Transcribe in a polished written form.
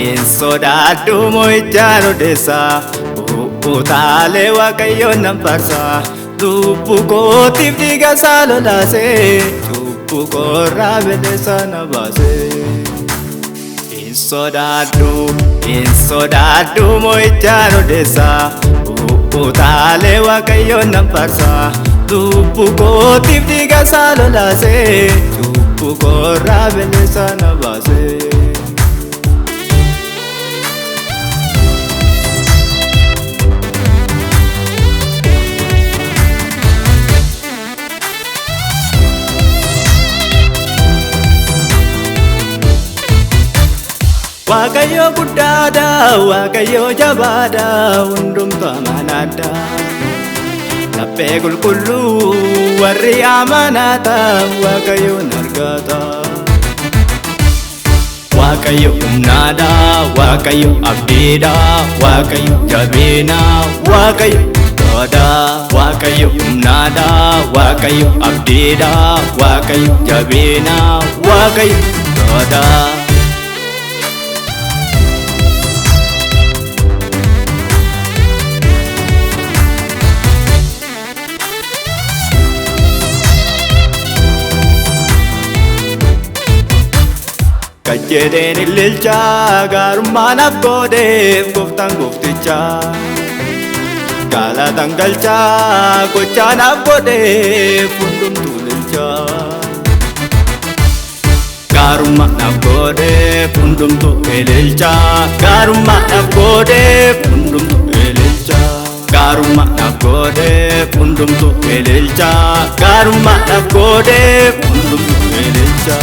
Insodadhu mo'ichaan odeessaa utaalee waaqayyoon nan faarsaa lubbuu kootiif dhiiga isaa lolaasee cubbuu koorraa bilisa na baasee. Insodadhu mo'ichaan odeessaa utaalee waaqayyoon nan faarsaa lubbuu kootiif dhiiga isaa lolaasee cubbuu koorraa bilisa na baasee. Waaqayyo guddaadha, Waaqayyo jabaadha, hundumtu amanaadha. Laphee qulqulluu warri amanaata, Waaqayyoon argata. Waaqayyo humnaadha, Waaqayyo abdiidha, Waaqayyo jabeena, Waaqayyo goda. Waaqayyo humnaadha, Waaqayyo abdiidha, Waaqayyo jabeena, Waaqayyo goda. Kajedeen ililcha gaarummaan abboodheef gooftaan goofticha galatan galcha gochaan abboodheef hundumtuu ililcha. Gaarummaan abboodheef hundumtuu ililcha gaarummaan abboodheef hundumtuu ililcha. Gaarummaan abboodheef hundumtuu ililcha gaarummaan abboodheef hundumtuu ililcha.